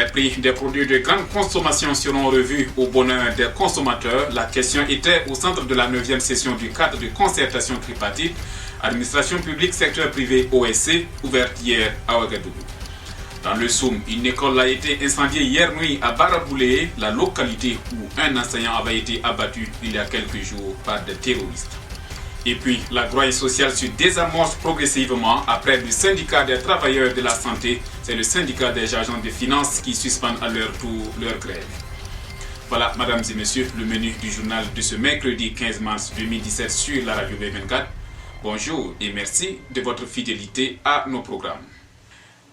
Les prix des produits de grande consommation seront revus au bonheur des consommateurs. La question était au centre de la 9e session du cadre de concertation tripartite, administration publique, secteur privé, OSC, ouverte hier à Ouagadougou. Dans le Soum, une école a été incendiée hier nuit à Baraboulé, la localité où un enseignant avait été abattu il y a quelques jours par des terroristes. Et puis, la grogne sociale se désamorce progressivement après le syndicat des travailleurs de la santé. C'est le syndicat des agents de finances qui suspendent à leur tour leur grève. Voilà, mesdames et messieurs, le menu du journal de ce mercredi 15 mars 2017 sur la radio V24. Bonjour et merci de votre fidélité à nos programmes.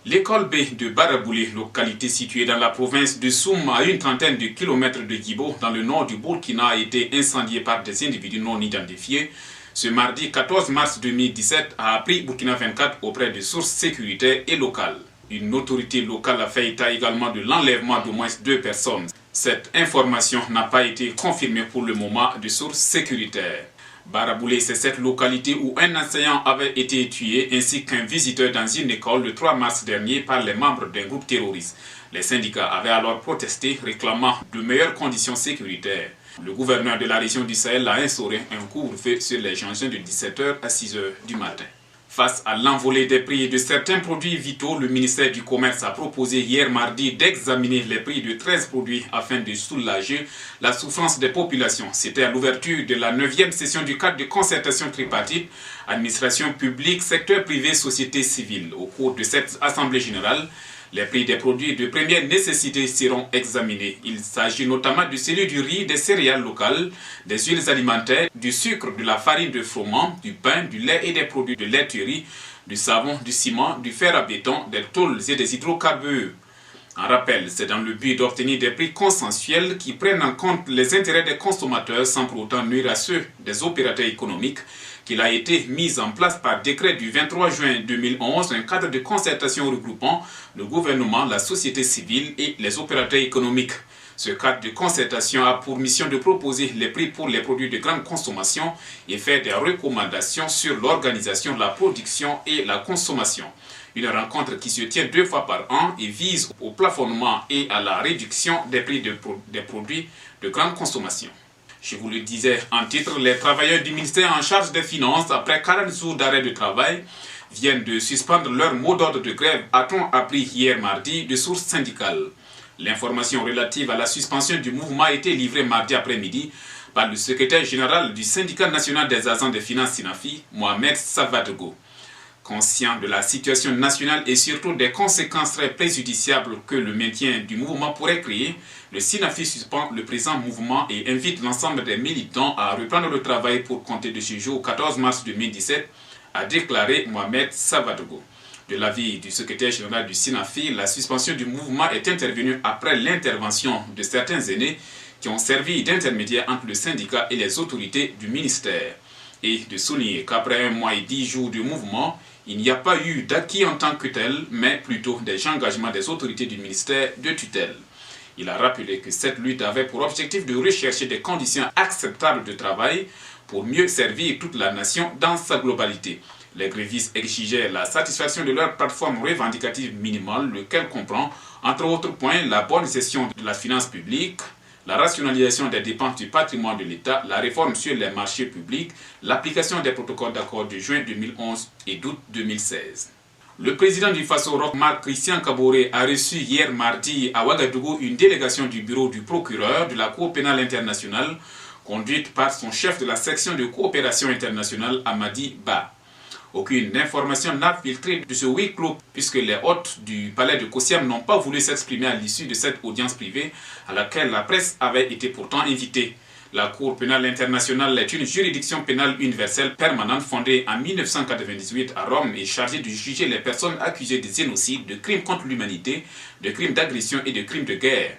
L'école B de Baraboulé, localité située dans la province de Soum, à une trentaine de kilomètres de Guibo, dans le nord du Burkina, a été incendiée par des individus non identifiés. Ce mardi 14 mars 2017 a appris Burkina 24 auprès de sources sécuritaires et locales. Une autorité locale a fait état également de l'enlèvement d'au moins 2 personnes. Cette information n'a pas été confirmée pour le moment de sources sécuritaires. Baraboulé, c'est cette localité où un enseignant avait été tué ainsi qu'un visiteur dans une école le 3 mars dernier par les membres d'un groupe terroriste. Les syndicats avaient alors protesté réclamant de meilleures conditions sécuritaires. Le gouverneur de la région du Sahel a instauré un couvre-feu sur les jonctions de 17h à 6h du matin. Face à l'envolée des prix de certains produits vitaux, le ministère du Commerce a proposé hier mardi d'examiner les prix de 13 produits afin de soulager la souffrance des populations. C'était à l'ouverture de la 9e session du cadre de concertation tripartite, administration publique, secteur privé, société civile. Au cours de cette assemblée générale, les prix des produits de première nécessité seront examinés. Il s'agit notamment de celui du riz, des céréales locales, des huiles alimentaires, du sucre, de la farine de froment, du pain, du lait et des produits de laiterie, du savon, du ciment, du fer à béton, des tôles et des hydrocarbures. En rappel, c'est dans le but d'obtenir des prix consensuels qui prennent en compte les intérêts des consommateurs sans pour autant nuire à ceux des opérateurs économiques qu'il a été mis en place par décret du 23 juin 2011 un cadre de concertation regroupant le gouvernement, la société civile et les opérateurs économiques. Ce cadre de concertation a pour mission de proposer les prix pour les produits de grande consommation et faire des recommandations sur l'organisation de la production et la consommation. Une rencontre qui se tient 2 fois par an et vise au plafonnement et à la réduction des prix des produits de grande consommation. Je vous le disais en titre, les travailleurs du ministère en charge des Finances, après 40 jours d'arrêt de travail, viennent de suspendre leur mot d'ordre de grève, a-t-on appris hier mardi de sources syndicales. L'information relative à la suspension du mouvement a été livrée mardi après-midi par le secrétaire général du syndicat national des agents des finances SINAFI, Mohamed Savadogo. Conscient de la situation nationale et surtout des conséquences très préjudiciables que le maintien du mouvement pourrait créer, le SINAFI suspend le présent mouvement et invite l'ensemble des militants à reprendre le travail pour compter de ce jour 14 mars 2017, a déclaré Mohamed Savadogo. De l'avis du secrétaire général du SINAFI, la suspension du mouvement est intervenue après l'intervention de certains aînés qui ont servi d'intermédiaire entre le syndicat et les autorités du ministère. Et de souligner qu'après 1 mois et 10 jours de mouvement, il n'y a pas eu d'acquis en tant que tel, mais plutôt des engagements des autorités du ministère de tutelle. Il a rappelé que cette lutte avait pour objectif de rechercher des conditions acceptables de travail pour mieux servir toute la nation dans sa globalité. Les grévistes exigeaient la satisfaction de leur plateforme revendicative minimale, lequel comprend, entre autres points, la bonne gestion de la finance publique, la rationalisation des dépenses du patrimoine de l'État, la réforme sur les marchés publics, l'application des protocoles d'accord de juin 2011 et d'août 2016. Le président du Faso, Marc Christian Kaboré, a reçu hier mardi à Ouagadougou une délégation du bureau du procureur de la Cour pénale internationale, conduite par son chef de la section de coopération internationale, Amadi Ba. Aucune information n'a filtré de ce huis clos puisque les hôtes du palais de Kossiam n'ont pas voulu s'exprimer à l'issue de cette audience privée à laquelle la presse avait été pourtant invitée. La Cour pénale internationale est une juridiction pénale universelle permanente fondée en 1998 à Rome et chargée de juger les personnes accusées de génocide, de crimes contre l'humanité, de crimes d'agression et de crimes de guerre.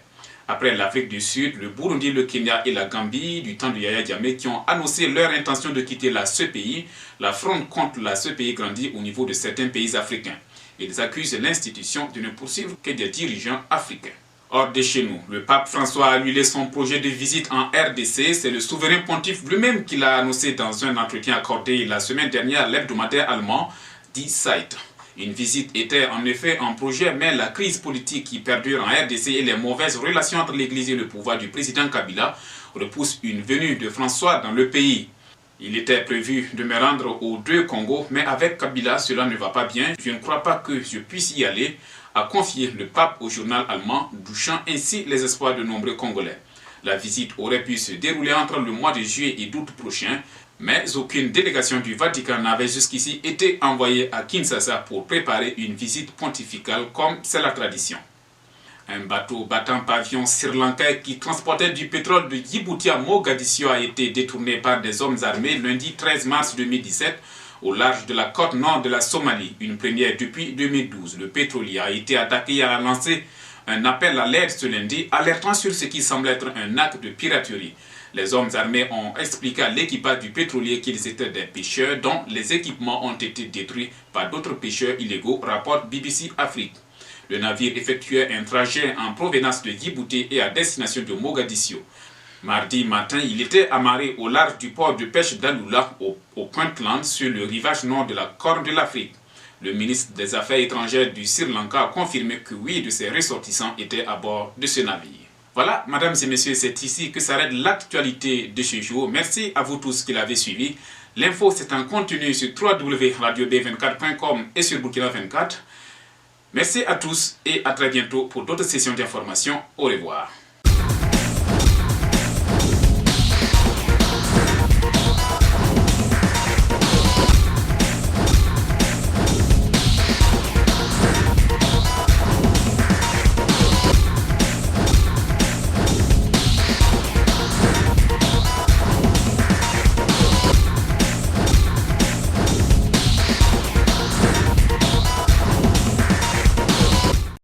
Après l'Afrique du Sud, le Burundi, le Kenya et la Gambie, du temps de Yaya Jammeh, qui ont annoncé leur intention de quitter la CPI, la fronde contre la CPI grandit au niveau de certains pays africains. Ils accusent l'institution de ne poursuivre que des dirigeants africains. Hors de chez nous, le pape François a annulé son projet de visite en RDC. C'est le souverain pontife lui-même qui l'a annoncé dans un entretien accordé la semaine dernière à l'hebdomadaire allemand Die Zeit. Une visite était en effet un projet, mais la crise politique qui perdure en RDC et les mauvaises relations entre l'Église et le pouvoir du président Kabila repoussent une venue de François dans le pays. Il était prévu de me rendre aux deux Congos, mais avec Kabila, cela ne va pas bien. Je ne crois pas que je puisse y aller, a confié le pape au journal allemand, douchant ainsi les espoirs de nombreux Congolais. La visite aurait pu se dérouler entre le mois de juillet et d'août prochain, mais aucune délégation du Vatican n'avait jusqu'ici été envoyée à Kinshasa pour préparer une visite pontificale comme c'est la tradition. Un bateau battant pavillon sri-lankais qui transportait du pétrole de Djibouti à Mogadiscio a été détourné par des hommes armés lundi 13 mars 2017 au large de la côte nord de la Somalie, une première depuis 2012. Le pétrolier a été attaqué et a lancé un appel à l'aide ce lundi, alertant sur ce qui semble être un acte de piraterie. Les hommes armés ont expliqué à l'équipage du pétrolier qu'ils étaient des pêcheurs dont les équipements ont été détruits par d'autres pêcheurs illégaux, rapporte BBC Afrique. Le navire effectuait un trajet en provenance de Djibouti et à destination de Mogadiscio. Mardi matin, il était amarré au large du port de pêche d'Aloula, au Puntland, sur le rivage nord de la Corne de l'Afrique. Le ministre des Affaires étrangères du Sri Lanka a confirmé que 8 de ses ressortissants étaient à bord de ce navire. Voilà, mesdames et messieurs, c'est ici que s'arrête l'actualité de ce jour. Merci à vous tous qui l'avez suivi. L'info, c'est en continu sur www.radiob24.com et sur Burkina 24. Merci à tous et à très bientôt pour d'autres sessions d'information. Au revoir.